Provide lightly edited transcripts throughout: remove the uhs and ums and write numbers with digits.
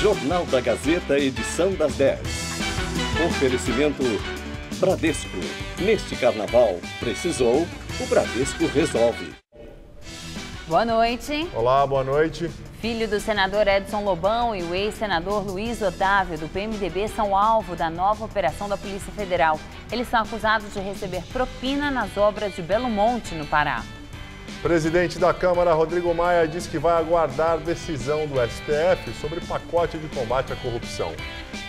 Jornal da Gazeta, edição das 10. Oferecimento Bradesco. Neste carnaval, precisou, o Bradesco resolve. Boa noite. Olá, boa noite. Filho do senador Edson Lobão e o ex-senador Luiz Otávio, do PMDB, são alvo da nova operação da Polícia Federal. Eles são acusados de receber propina nas obras de Belo Monte, no Pará. Presidente da Câmara, Rodrigo Maia, diz que vai aguardar decisão do STF sobre pacote de combate à corrupção.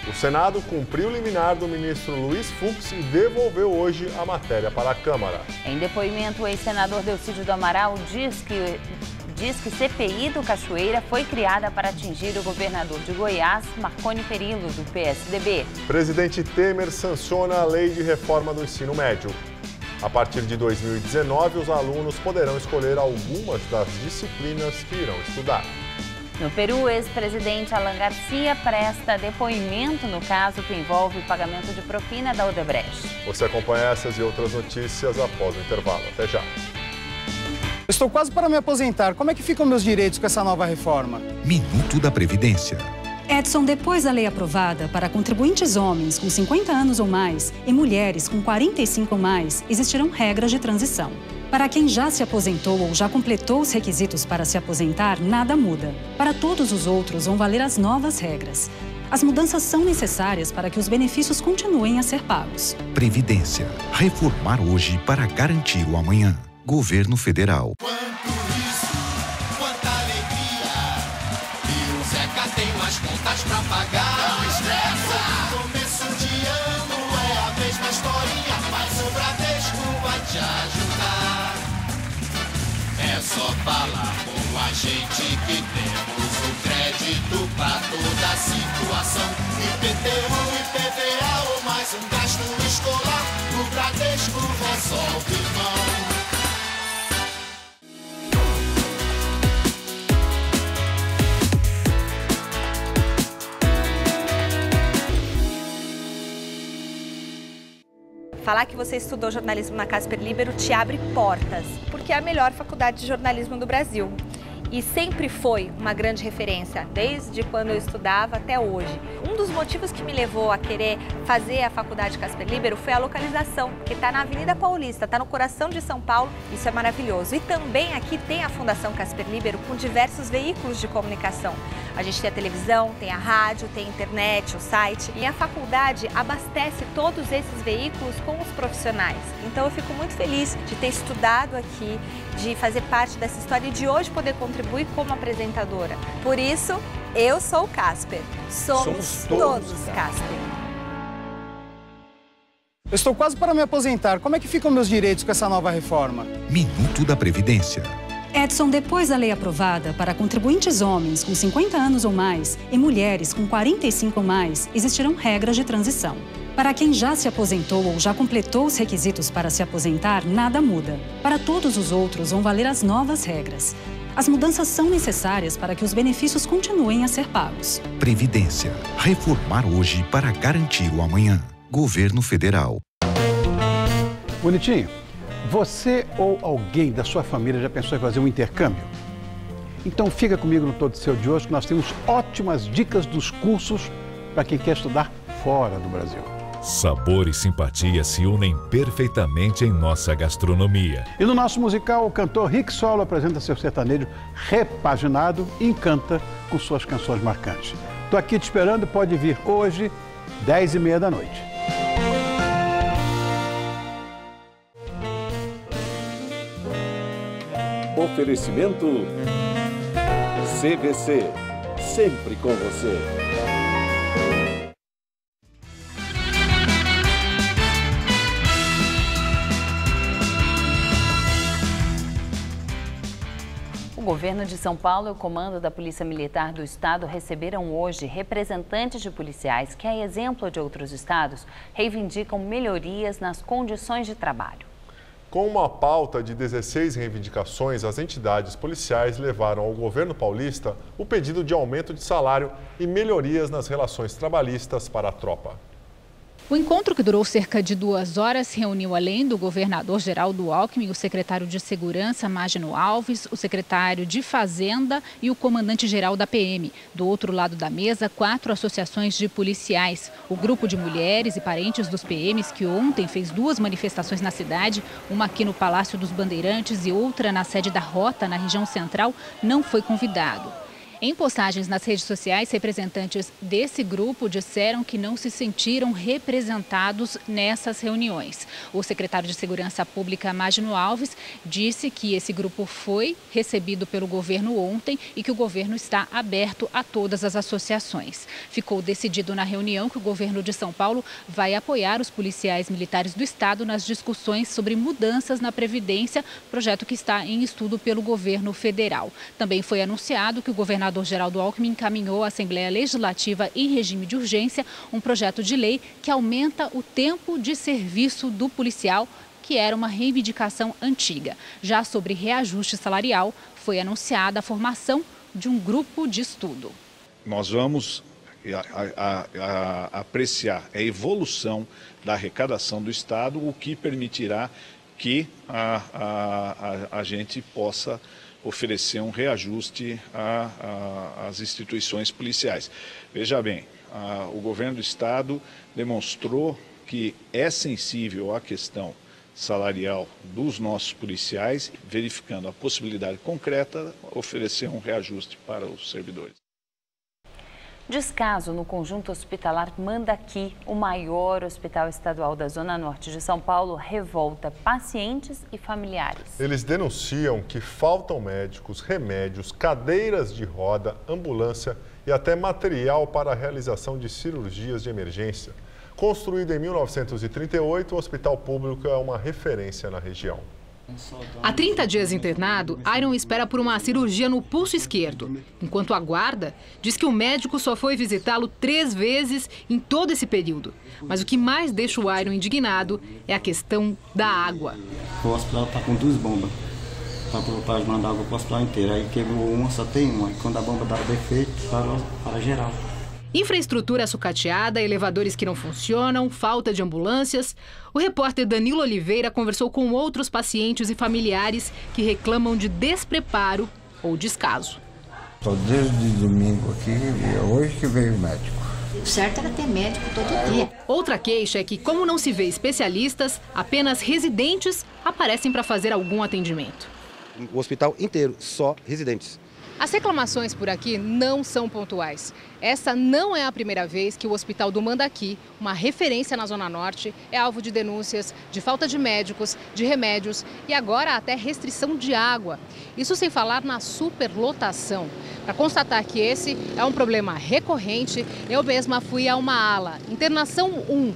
O Senado cumpriu o liminar do ministro Luiz Fux e devolveu hoje a matéria para a Câmara. Em depoimento, o ex-senador Delcídio do Amaral diz que CPI do Cachoeira foi criada para atingir o governador de Goiás, Marconi Perillo, do PSDB. Presidente Temer sanciona a lei de reforma do ensino médio. A partir de 2019, os alunos poderão escolher algumas das disciplinas que irão estudar. No Peru, o ex-presidente Alan Garcia presta depoimento no caso que envolve o pagamento de propina da Odebrecht. Você acompanha essas e outras notícias após o intervalo. Até já. Estou quase para me aposentar. Como é que ficam meus direitos com essa nova reforma? Minuto da Previdência. Edson, depois da lei aprovada, para contribuintes homens com 50 anos ou mais e mulheres com 45 ou mais, existirão regras de transição. Para quem já se aposentou ou já completou os requisitos para se aposentar, nada muda. Para todos os outros, vão valer as novas regras. As mudanças são necessárias para que os benefícios continuem a ser pagos. Previdência. Reformar hoje para garantir o amanhã. Governo Federal. Contas pra pagar, não estressa. Começo de ano é a mesma historinha, mas o Bradesco vai te ajudar. É só falar com a gente que temos o crédito pra toda situação. IPTU, IPVA ou mais um gasto escolar, o Bradesco resolve, irmão. Falar que você estudou jornalismo na Casper Libero te abre portas, porque é a melhor faculdade de jornalismo do Brasil. E sempre foi uma grande referência, desde quando eu estudava até hoje. Um dos motivos que me levou a querer fazer a faculdade Casper Libero foi a localização, que está na Avenida Paulista, está no coração de São Paulo, isso é maravilhoso. E também aqui tem a Fundação Casper Libero com diversos veículos de comunicação. A gente tem a televisão, tem a rádio, tem a internet, o site. E a faculdade abastece todos esses veículos com os profissionais. Então eu fico muito feliz de ter estudado aqui, de fazer parte dessa história e de hoje poder contribuir como apresentadora. Por isso, eu sou o Casper. Somos todos Casper. Estou quase para me aposentar. Como é que ficam meus direitos com essa nova reforma? Minuto da Previdência. Edson, depois da lei aprovada, para contribuintes homens com 50 anos ou mais e mulheres com 45 ou mais, existirão regras de transição. Para quem já se aposentou ou já completou os requisitos para se aposentar, nada muda. Para todos os outros, vão valer as novas regras. As mudanças são necessárias para que os benefícios continuem a ser pagos. Previdência. Reformar hoje para garantir o amanhã. Governo Federal. Bonitinho, você ou alguém da sua família já pensou em fazer um intercâmbio? Então fica comigo no Todo Seu de hoje, que nós temos ótimas dicas dos cursos para quem quer estudar fora do Brasil. Sabor e simpatia se unem perfeitamente em nossa gastronomia. E no nosso musical, o cantor Rick Solo apresenta seu sertanejo repaginado e encanta com suas canções marcantes. Estou aqui te esperando, pode vir hoje, 10h30 da noite. Oferecimento CVC, sempre com você. O governo de São Paulo e o comando da Polícia Militar do Estado receberam hoje representantes de policiais que, a exemplo de outros estados, reivindicam melhorias nas condições de trabalho. Com uma pauta de 16 reivindicações, as entidades policiais levaram ao governo paulista o pedido de aumento de salário e melhorias nas relações trabalhistas para a tropa. O encontro, que durou cerca de 2 horas, reuniu, além do governador Geraldo Alckmin, o secretário de Segurança, Magno Alves, o secretário de Fazenda e o comandante-geral da PM. Do outro lado da mesa, 4 associações de policiais. O grupo de mulheres e parentes dos PMs, que ontem fez 2 manifestações na cidade, uma aqui no Palácio dos Bandeirantes e outra na sede da Rota, na região central, não foi convidado. Em postagens nas redes sociais, representantes desse grupo disseram que não se sentiram representados nessas reuniões. O secretário de Segurança Pública, Magno Alves, disse que esse grupo foi recebido pelo governo ontem e que o governo está aberto a todas as associações. Ficou decidido na reunião que o governo de São Paulo vai apoiar os policiais militares do estado nas discussões sobre mudanças na Previdência, projeto que está em estudo pelo governo federal. Também foi anunciado que o governador Geraldo Alckmin encaminhou à Assembleia Legislativa em regime de urgência um projeto de lei que aumenta o tempo de serviço do policial, que era uma reivindicação antiga. Já sobre reajuste salarial, foi anunciada a formação de um grupo de estudo. Nós vamos apreciar a evolução da arrecadação do Estado, o que permitirá que a gente possa oferecer um reajuste às instituições policiais. Veja bem, o governo do Estado demonstrou que é sensível à questão salarial dos nossos policiais, verificando a possibilidade concreta de oferecer um reajuste para os servidores. Descaso no conjunto hospitalar Mandaki, o maior hospital estadual da Zona Norte de São Paulo, revolta pacientes e familiares. Eles denunciam que faltam médicos, remédios, cadeiras de roda, ambulância e até material para a realização de cirurgias de emergência. Construído em 1938, o hospital público é uma referência na região. Há 30 dias internado, Iron espera por uma cirurgia no pulso esquerdo. Enquanto aguarda, diz que o médico só foi visitá-lo 3 vezes em todo esse período. Mas o que mais deixa o Iron indignado é a questão da água. O hospital está com 2 bombas para mandar água para o hospital inteiro. Aí quebrou uma, só tem uma. E quando a bomba dá defeito, para geral. Infraestrutura sucateada, elevadores que não funcionam, falta de ambulâncias. O repórter Danilo Oliveira conversou com outros pacientes e familiares que reclamam de despreparo ou descaso. Estou desde domingo aqui e hoje que veio o médico. O certo era ter médico todo dia. Outra queixa é que, como não se vê especialistas, apenas residentes aparecem para fazer algum atendimento. O hospital inteiro, só residentes. As reclamações por aqui não são pontuais. Essa não é a primeira vez que o Hospital do Mandaki, uma referência na Zona Norte, é alvo de denúncias de falta de médicos, de remédios e agora até restrição de água. Isso sem falar na superlotação. Para constatar que esse é um problema recorrente, eu mesma fui a uma ala, internação 1,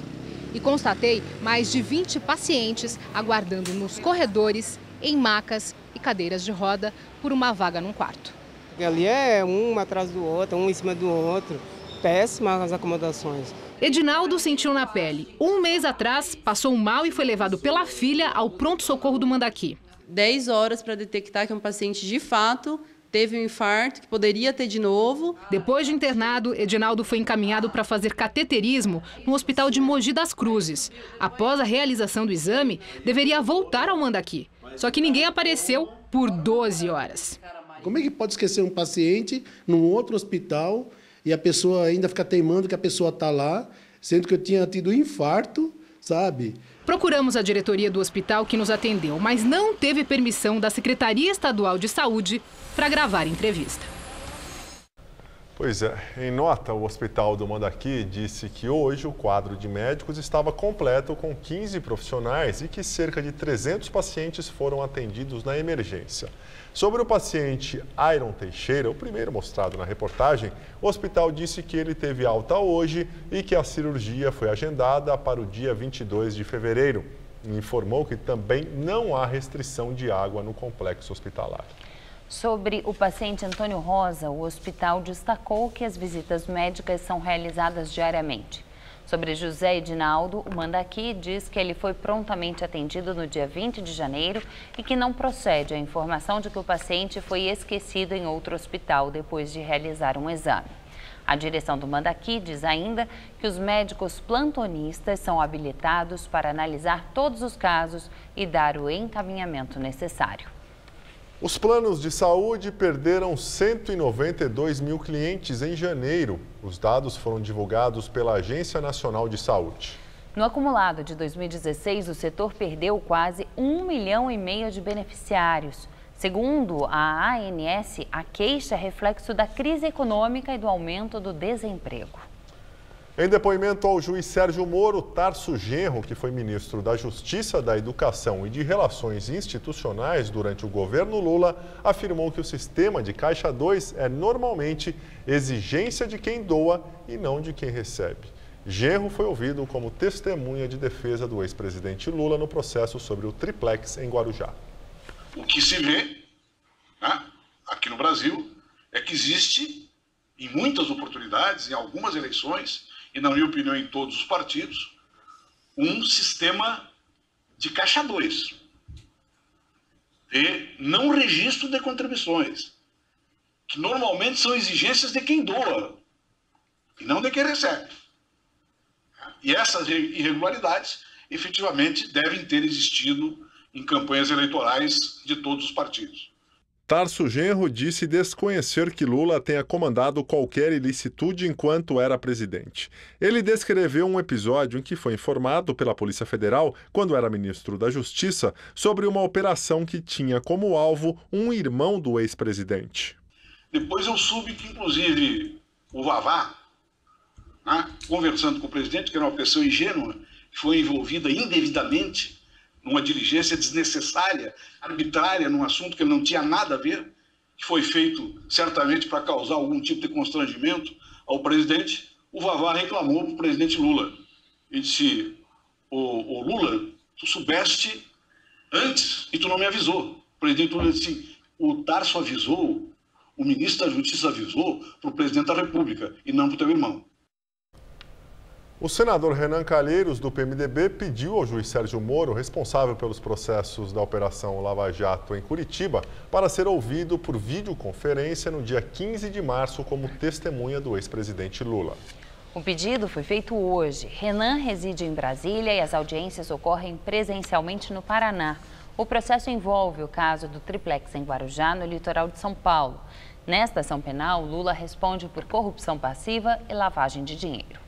e constatei mais de 20 pacientes aguardando nos corredores, em macas e cadeiras de roda por uma vaga num quarto. Ali é um atrás do outro, um em cima do outro. Péssimas as acomodações. Edinaldo sentiu na pele. 1 mês atrás, passou mal e foi levado pela filha ao pronto-socorro do Mandaki. 10 horas para detectar que um paciente de fato teve um infarto, que poderia ter de novo. Depois de internado, Edinaldo foi encaminhado para fazer cateterismo no hospital de Mogi das Cruzes. Após a realização do exame, deveria voltar ao Mandaki. Só que ninguém apareceu por 12 horas. Como é que pode esquecer um paciente num outro hospital e a pessoa ainda fica teimando que a pessoa está lá, sendo que eu tinha tido infarto, sabe? Procuramos a diretoria do hospital que nos atendeu, mas não teve permissão da Secretaria Estadual de Saúde para gravar a entrevista. Pois é, em nota, o Hospital do Mandaki disse que hoje o quadro de médicos estava completo com 15 profissionais e que cerca de 300 pacientes foram atendidos na emergência. Sobre o paciente Iron Teixeira, o primeiro mostrado na reportagem, o hospital disse que ele teve alta hoje e que a cirurgia foi agendada para o dia 22 de fevereiro. Informou que também não há restrição de água no complexo hospitalar. Sobre o paciente Antônio Rosa, o hospital destacou que as visitas médicas são realizadas diariamente. Sobre José Edinaldo, o Mandaki diz que ele foi prontamente atendido no dia 20 de janeiro e que não procede a informação de que o paciente foi esquecido em outro hospital depois de realizar um exame. A direção do Mandaqui diz ainda que os médicos plantonistas são habilitados para analisar todos os casos e dar o encaminhamento necessário. Os planos de saúde perderam 192 mil clientes em janeiro. Os dados foram divulgados pela Agência Nacional de Saúde. No acumulado de 2016, o setor perdeu quase 1,5 milhão de beneficiários. Segundo a ANS, a queixa é reflexo da crise econômica e do aumento do desemprego. Em depoimento ao juiz Sérgio Moro, Tarso Genro, que foi ministro da Justiça, da Educação e de Relações Institucionais durante o governo Lula, afirmou que o sistema de Caixa 2 é normalmente exigência de quem doa e não de quem recebe. Genro foi ouvido como testemunha de defesa do ex-presidente Lula no processo sobre o triplex em Guarujá. O que se vê, né, aqui no Brasil é que existe, em muitas oportunidades, em algumas eleições, e na minha opinião em todos os partidos, um sistema de Caixa 2, de não registro de contribuições, que normalmente são exigências de quem doa, e não de quem recebe. E essas irregularidades, efetivamente, devem ter existido em campanhas eleitorais de todos os partidos. Tarso Genro disse desconhecer que Lula tenha comandado qualquer ilicitude enquanto era presidente. Ele descreveu um episódio em que foi informado pela Polícia Federal, quando era ministro da Justiça, sobre uma operação que tinha como alvo um irmão do ex-presidente. Depois eu soube que, inclusive, o Vavá, né, conversando com o presidente, que era uma pessoa ingênua, que foi envolvida indevidamente numa diligência desnecessária, arbitrária, num assunto que ele não tinha nada a ver, que foi feito certamente para causar algum tipo de constrangimento ao presidente, o Vavá reclamou para o presidente Lula. Ele disse, ô Lula, tu soubeste antes e tu não me avisou. O presidente Lula disse, o Tarso avisou, o ministro da Justiça avisou para o presidente da República e não para o teu irmão. O senador Renan Calheiros, do PMDB, pediu ao juiz Sérgio Moro, responsável pelos processos da Operação Lava Jato em Curitiba, para ser ouvido por videoconferência no dia 15 de março como testemunha do ex-presidente Lula. O pedido foi feito hoje. Renan reside em Brasília e as audiências ocorrem presencialmente no Paraná. O processo envolve o caso do triplex em Guarujá, no litoral de São Paulo. Nesta ação penal, Lula responde por corrupção passiva e lavagem de dinheiro.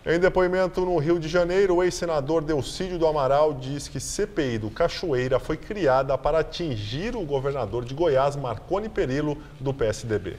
Em depoimento no Rio de Janeiro, o ex-senador Delcídio do Amaral diz que CPI do Cachoeira foi criada para atingir o governador de Goiás, Marconi Perillo, do PSDB.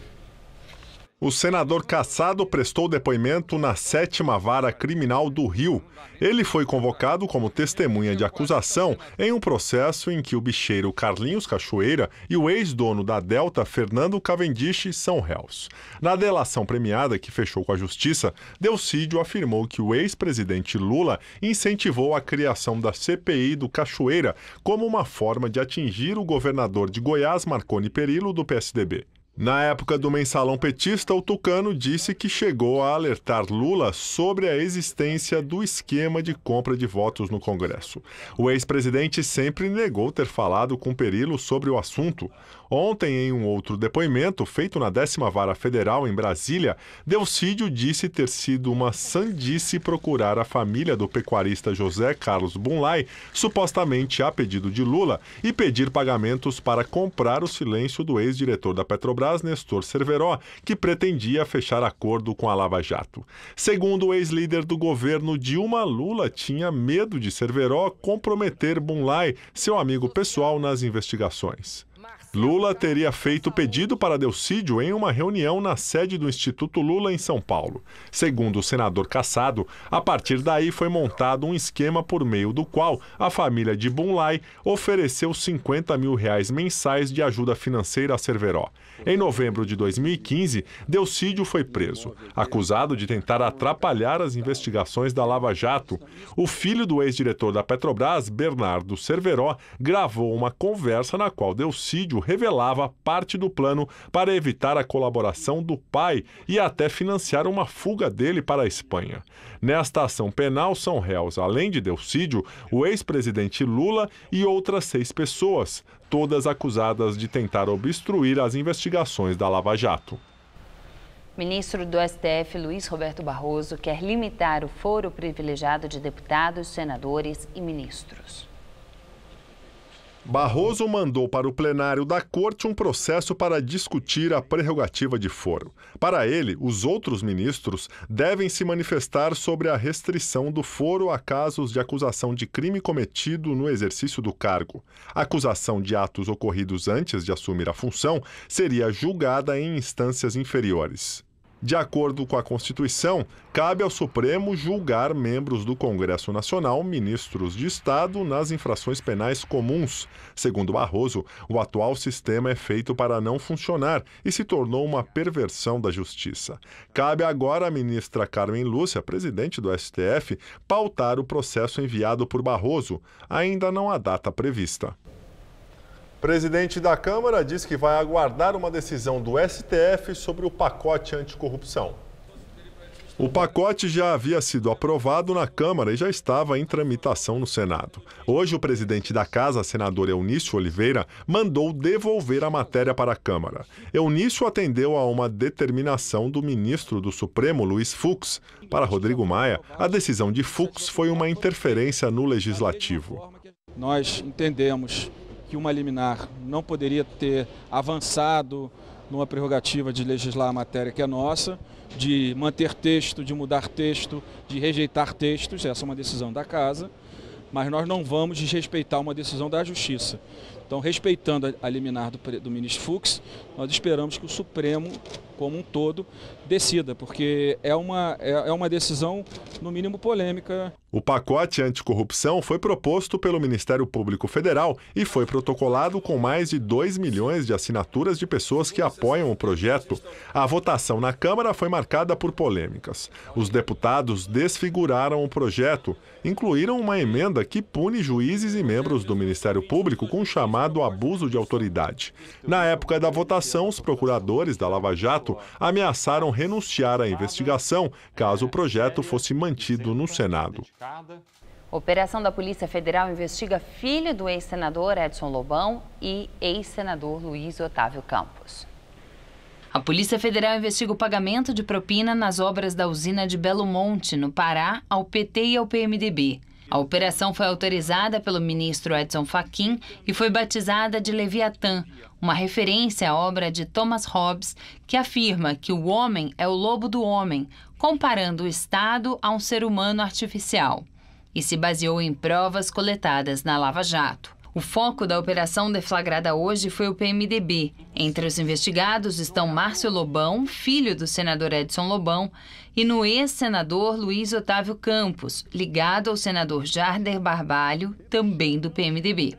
O senador Cassado prestou depoimento na 7ª Vara Criminal do Rio. Ele foi convocado como testemunha de acusação em um processo em que o bicheiro Carlinhos Cachoeira e o ex-dono da Delta, Fernando Cavendish, são réus. Na delação premiada que fechou com a Justiça, Delcídio afirmou que o ex-presidente Lula incentivou a criação da CPI do Cachoeira como uma forma de atingir o governador de Goiás, Marconi Perillo, do PSDB. Na época do mensalão petista, o Tucano disse que chegou a alertar Lula sobre a existência do esquema de compra de votos no Congresso. O ex-presidente sempre negou ter falado com Perillo sobre o assunto. Ontem, em um outro depoimento, feito na 10ª Vara Federal em Brasília, Delcídio disse ter sido uma sandice procurar a família do pecuarista José Carlos Bunlai, supostamente a pedido de Lula, e pedir pagamentos para comprar o silêncio do ex-diretor da Petrobras, Nestor Cerveró, que pretendia fechar acordo com a Lava Jato. Segundo o ex-líder do governo Dilma, Lula tinha medo de Cerveró comprometer Bunlai, seu amigo pessoal, nas investigações. Lula teria feito pedido para Delcídio em uma reunião na sede do Instituto Lula em São Paulo. Segundo o senador Cassado, a partir daí foi montado um esquema por meio do qual a família de Bunlai ofereceu R$50 mil mensais de ajuda financeira a Cerveró. Em novembro de 2015, Delcídio foi preso, acusado de tentar atrapalhar as investigações da Lava Jato. O filho do ex-diretor da Petrobras, Bernardo Cerveró, gravou uma conversa na qual Delcídio revelava parte do plano para evitar a colaboração do pai e até financiar uma fuga dele para a Espanha. Nesta ação penal são réus, além de Delcídio, o ex-presidente Lula e outras 6 pessoas, todas acusadas de tentar obstruir as investigações da Lava Jato. Ministro do STF, Luiz Roberto Barroso, quer limitar o foro privilegiado de deputados, senadores e ministros. Barroso mandou para o plenário da Corte um processo para discutir a prerrogativa de foro. Para ele, os outros ministros devem se manifestar sobre a restrição do foro a casos de acusação de crime cometido no exercício do cargo. A acusação de atos ocorridos antes de assumir a função seria julgada em instâncias inferiores. De acordo com a Constituição, cabe ao Supremo julgar membros do Congresso Nacional, ministros de Estado, nas infrações penais comuns. Segundo Barroso, o atual sistema é feito para não funcionar e se tornou uma perversão da justiça. Cabe agora à ministra Carmen Lúcia, presidente do STF, pautar o processo enviado por Barroso. Ainda não há data prevista. Presidente da Câmara diz que vai aguardar uma decisão do STF sobre o pacote anticorrupção. O pacote já havia sido aprovado na Câmara e já estava em tramitação no Senado. Hoje, o presidente da Casa, senador Eunício Oliveira, mandou devolver a matéria para a Câmara. Eunício atendeu a uma determinação do ministro do Supremo, Luiz Fux. Para Rodrigo Maia, a decisão de Fux foi uma interferência no Legislativo. Nós entendemos que uma liminar não poderia ter avançado numa prerrogativa de legislar a matéria que é nossa, de manter texto, de mudar texto, de rejeitar textos, essa é uma decisão da Casa, mas nós não vamos desrespeitar uma decisão da Justiça. Então, respeitando a liminar do ministro Fux, nós esperamos que o Supremo, como um todo, decida, porque é uma decisão, no mínimo, polêmica. O pacote anticorrupção foi proposto pelo Ministério Público Federal e foi protocolado com mais de 2 milhões de assinaturas de pessoas que apoiam o projeto. A votação na Câmara foi marcada por polêmicas. Os deputados desfiguraram o projeto, incluíram uma emenda que pune juízes e membros do Ministério Público com o chamado abuso de autoridade. Na época da votação, os procuradores da Lava Jato ameaçaram renunciar à investigação caso o projeto fosse mantido no Senado. Operação da Polícia Federal investiga filho do ex-senador Edson Lobão e ex-senador Luiz Otávio Campos. A Polícia Federal investiga o pagamento de propina nas obras da usina de Belo Monte, no Pará, ao PT e ao PMDB. A operação foi autorizada pelo ministro Edson Fachin e foi batizada de Leviatã, uma referência à obra de Thomas Hobbes, que afirma que o homem é o lobo do homem, comparando o Estado a um ser humano artificial, e se baseou em provas coletadas na Lava Jato. O foco da operação deflagrada hoje foi o PMDB. Entre os investigados estão Márcio Lobão, filho do senador Edson Lobão, e no ex-senador Luiz Otávio Campos, ligado ao senador Jarder Barbalho, também do PMDB.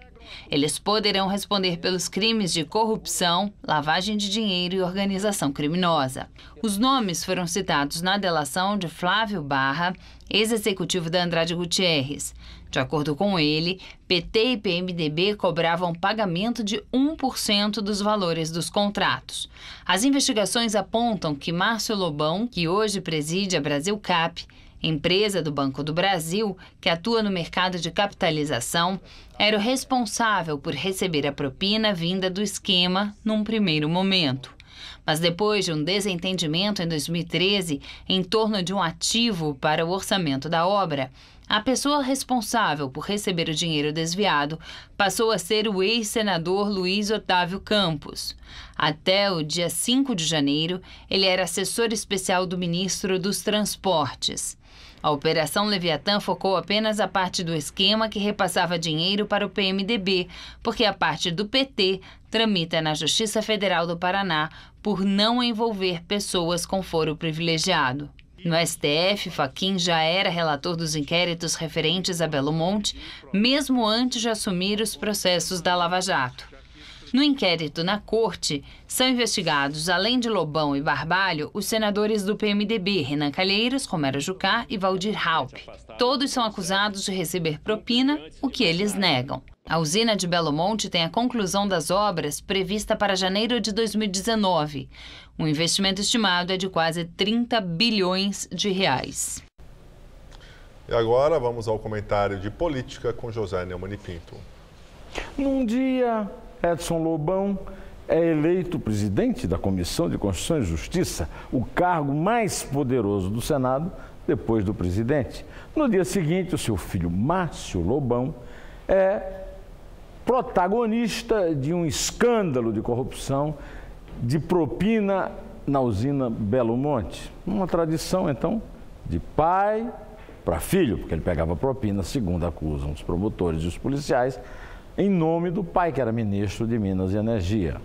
Eles poderão responder pelos crimes de corrupção, lavagem de dinheiro e organização criminosa. Os nomes foram citados na delação de Flávio Barra, ex-executivo da Andrade Gutierrez. De acordo com ele, PT e PMDB cobravam pagamento de 1% dos valores dos contratos. As investigações apontam que Márcio Lobão, que hoje preside a Brasilcap, empresa do Banco do Brasil, que atua no mercado de capitalização, era o responsável por receber a propina vinda do esquema num primeiro momento. Mas depois de um desentendimento em 2013 em torno de um ativo para o orçamento da obra, a pessoa responsável por receber o dinheiro desviado passou a ser o ex-senador Luiz Otávio Campos. Até o dia 5 de janeiro, ele era assessor especial do ministro dos Transportes. A Operação Leviatã focou apenas a parte do esquema que repassava dinheiro para o PMDB, porque a parte do PT tramita na Justiça Federal do Paraná por não envolver pessoas com foro privilegiado. No STF, Fachin já era relator dos inquéritos referentes a Belo Monte, mesmo antes de assumir os processos da Lava Jato. No inquérito na Corte, são investigados, além de Lobão e Barbalho, os senadores do PMDB, Renan Calheiros, Romero Jucá e Valdir Raupp. Todos são acusados de receber propina, o que eles negam. A usina de Belo Monte tem a conclusão das obras prevista para janeiro de 2019. O investimento estimado é de quase 30 bilhões de reais. E agora vamos ao comentário de política com José Neumann e Pinto. Num dia, Edson Lobão é eleito presidente da Comissão de Constituição e Justiça, o cargo mais poderoso do Senado depois do presidente. No dia seguinte, o seu filho Márcio Lobão é protagonista de um escândalo de corrupção de propina na usina Belo Monte. Uma tradição, então, de pai para filho, porque ele pegava propina, segundo acusam os promotores e os policiais, em nome do pai, que era ministro de Minas e Energia.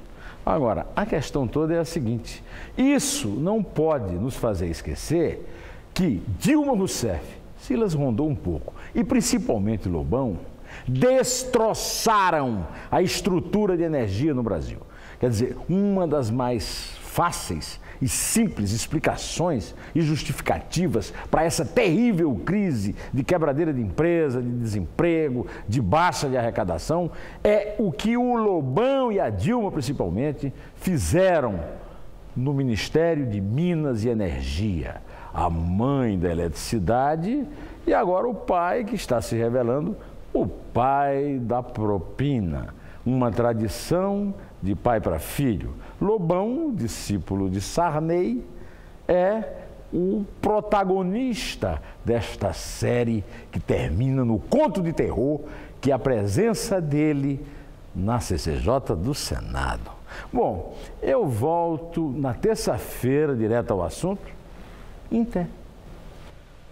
Agora, a questão toda é a seguinte: isso não pode nos fazer esquecer que Dilma Rousseff, Silas Rondon um pouco, e principalmente Lobão, destroçaram a estrutura de energia no Brasil. Quer dizer, uma das mais fáceis e simples explicações e justificativas para essa terrível crise de quebradeira de empresa, de desemprego, de baixa de arrecadação, é o que o Lobão e a Dilma, principalmente, fizeram no Ministério de Minas e Energia. A mãe da eletricidade e agora o pai que está se revelando o pai da propina. Uma tradição de pai para filho. Lobão, discípulo de Sarney, é o protagonista desta série que termina no conto de terror, que é a presença dele na CCJ do Senado. Bom, eu volto na terça-feira, direto ao assunto. Inter.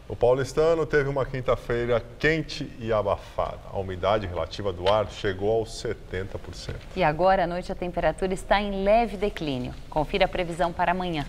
O paulistano teve uma quinta-feira quente e abafada. A umidade relativa do ar chegou aos 70%. E agora à noite a temperatura está em leve declínio. Confira a previsão para amanhã.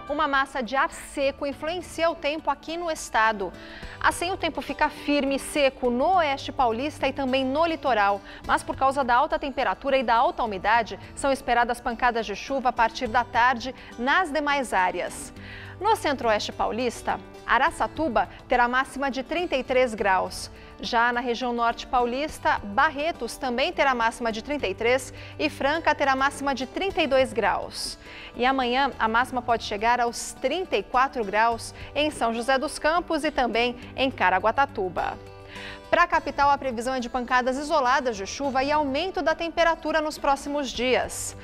Uma massa de ar seco influencia o tempo aqui no estado. Assim, o tempo fica firme e seco no oeste paulista e também no litoral. Mas por causa da alta temperatura e da alta umidade, são esperadas pancadas de chuva a partir da tarde nas demais áreas. No centro-oeste paulista, Araçatuba terá máxima de 33 graus. Já na região norte paulista, Barretos também terá máxima de 33 e Franca terá máxima de 32 graus. E amanhã a máxima pode chegar aos 34 graus em São José dos Campos e também em Caraguatatuba. Para a capital, a previsão é de pancadas isoladas de chuva e aumento da temperatura nos próximos dias.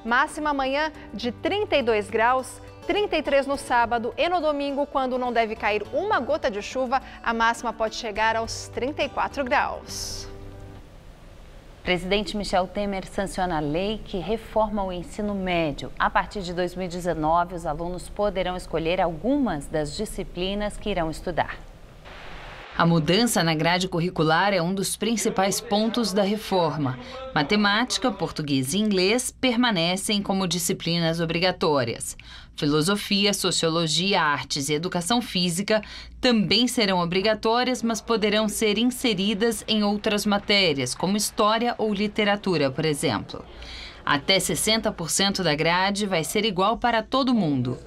Máxima amanhã de 32 graus, 33 no sábado e no domingo, quando não deve cair uma gota de chuva, a máxima pode chegar aos 34 graus. Presidente Michel Temer sanciona a lei que reforma o ensino médio. A partir de 2019, os alunos poderão escolher algumas das disciplinas que irão estudar. A mudança na grade curricular é um dos principais pontos da reforma. Matemática, português e inglês permanecem como disciplinas obrigatórias. Filosofia, sociologia, artes e educação física também serão obrigatórias, mas poderão ser inseridas em outras matérias, como história ou literatura, por exemplo. Até 60% da grade vai ser igual para todo mundo.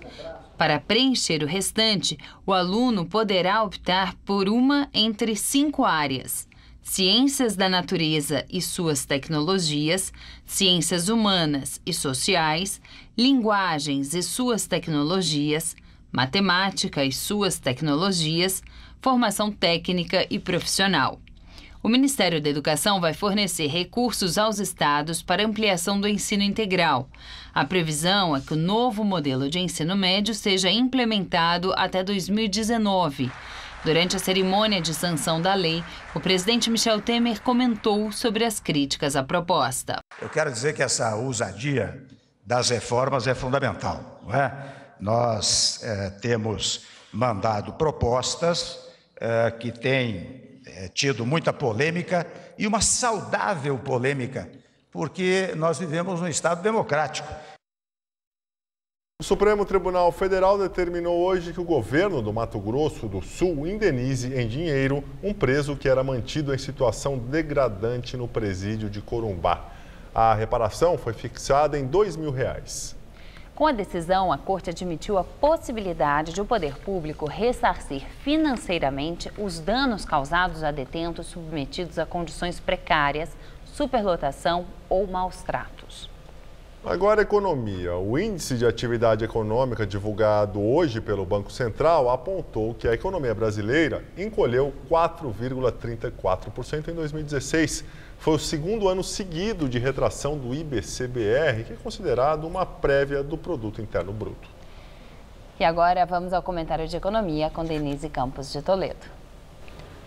Para preencher o restante, o aluno poderá optar por uma entre 5 áreas: ciências da natureza e suas tecnologias, ciências humanas e sociais, linguagens e suas tecnologias, matemática e suas tecnologias, formação técnica e profissional. O Ministério da Educação vai fornecer recursos aos estados para ampliação do ensino integral. A previsão é que o novo modelo de ensino médio seja implementado até 2019. Durante a cerimônia de sanção da lei, o presidente Michel Temer comentou sobre as críticas à proposta. Eu quero dizer que essa ousadia das reformas é fundamental, não é? Nós temos mandado propostas que têm tido muita polêmica e uma saudável polêmica, porque nós vivemos num Estado democrático. O Supremo Tribunal Federal determinou hoje que o governo do Mato Grosso do Sul indenize em dinheiro um preso que era mantido em situação degradante no presídio de Corumbá. A reparação foi fixada em R$ 2.000. Com a decisão, a Corte admitiu a possibilidade de o poder público ressarcir financeiramente os danos causados a detentos submetidos a condições precárias, superlotação ou maus tratos. Agora, economia. O índice de atividade econômica divulgado hoje pelo Banco Central apontou que a economia brasileira encolheu 4,34% em 2016. Foi o segundo ano seguido de retração do IBC-BR, que é considerado uma prévia do Produto Interno Bruto. E agora vamos ao comentário de economia com Denise Campos de Toledo.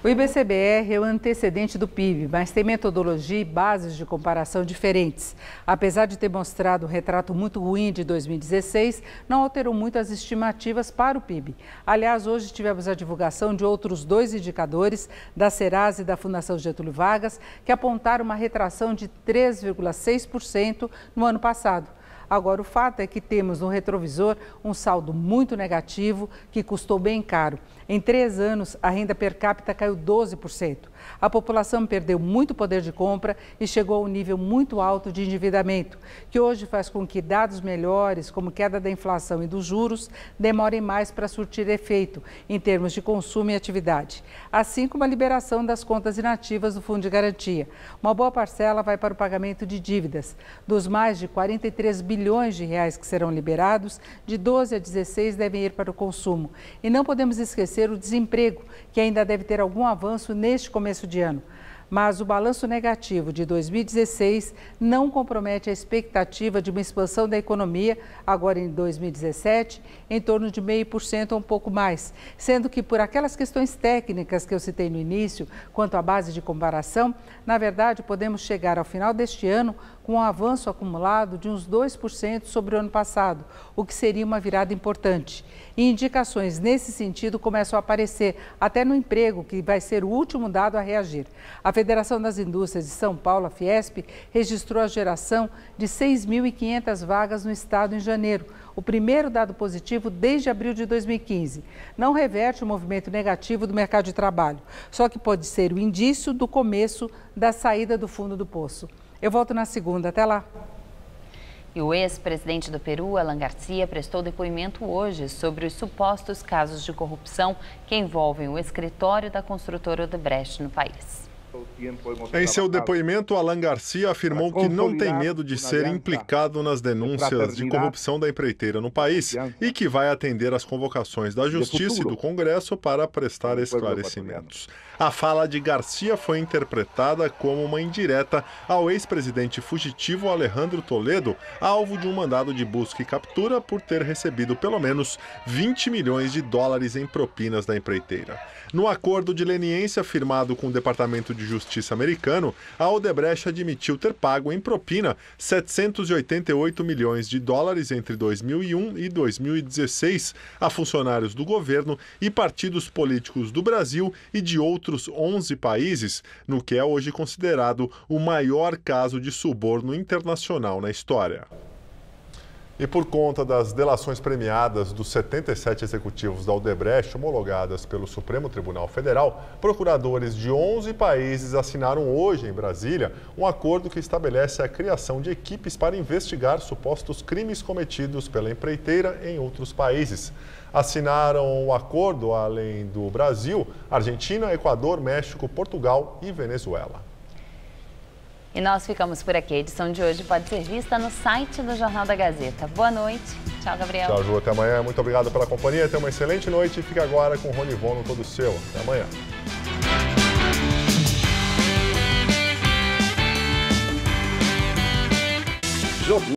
O IBC-BR é o antecedente do PIB, mas tem metodologia e bases de comparação diferentes. Apesar de ter mostrado um retrato muito ruim de 2016, não alterou muito as estimativas para o PIB. Aliás, hoje tivemos a divulgação de outros 2 indicadores, da Serasa e da Fundação Getúlio Vargas, que apontaram uma retração de 3,6% no ano passado. Agora, o fato é que temos no retrovisor um saldo muito negativo que custou bem caro. Em 3 anos, a renda per capita caiu 12%. A população perdeu muito poder de compra e chegou a um nível muito alto de endividamento, que hoje faz com que dados melhores, como queda da inflação e dos juros, demorem mais para surtir efeito em termos de consumo e atividade. Assim como a liberação das contas inativas do Fundo de Garantia. Uma boa parcela vai para o pagamento de dívidas. Dos mais de 43 bilhões de reais que serão liberados, de 12 a 16 devem ir para o consumo. E não podemos esquecer o desemprego, que ainda deve ter algum avanço neste começo de ano. Mas o balanço negativo de 2016 não compromete a expectativa de uma expansão da economia, agora em 2017, em torno de 0,5% ou um pouco mais, sendo que por aquelas questões técnicas que eu citei no início, quanto à base de comparação, na verdade podemos chegar ao final deste ano com um avanço acumulado de uns 2% sobre o ano passado, o que seria uma virada importante. E indicações nesse sentido começam a aparecer, até no emprego, que vai ser o último dado a reagir. A Federação das Indústrias de São Paulo, a Fiesp, registrou a geração de 6.500 vagas no estado em janeiro, o primeiro dado positivo desde abril de 2015. Não reverte o movimento negativo do mercado de trabalho, só que pode ser o indício do começo da saída do fundo do poço. Eu volto na segunda. Até lá. E o ex-presidente do Peru, Alan Garcia, prestou depoimento hoje sobre os supostos casos de corrupção que envolvem o escritório da construtora Odebrecht no país. Em seu depoimento, Alan Garcia afirmou que não tem medo de ser implicado nas denúncias de corrupção da empreiteira no país e que vai atender às convocações da Justiça e do Congresso para prestar esclarecimentos. A fala de Garcia foi interpretada como uma indireta ao ex-presidente fugitivo Alejandro Toledo, alvo de um mandado de busca e captura por ter recebido pelo menos 20 milhões de dólares em propinas da empreiteira. No acordo de leniência firmado com o Departamento de Justiça americano, a Odebrecht admitiu ter pago em propina 788 milhões de dólares entre 2001 e 2016 a funcionários do governo e partidos políticos do Brasil e de outros 11 países, no que é hoje considerado o maior caso de suborno internacional na história. E por conta das delações premiadas dos 77 executivos da Odebrecht homologadas pelo Supremo Tribunal Federal, procuradores de 11 países assinaram hoje em Brasília um acordo que estabelece a criação de equipes para investigar supostos crimes cometidos pela empreiteira em outros países. Assinaram o acordo, além do Brasil, Argentina, Equador, México, Portugal e Venezuela. E nós ficamos por aqui. A edição de hoje pode ser vista no site do Jornal da Gazeta. Boa noite. Tchau, Gabriel. Tchau, Ju. Até amanhã. Muito obrigado pela companhia. Tenha uma excelente noite e fique agora com o Rony Von no Todo Seu. Até amanhã.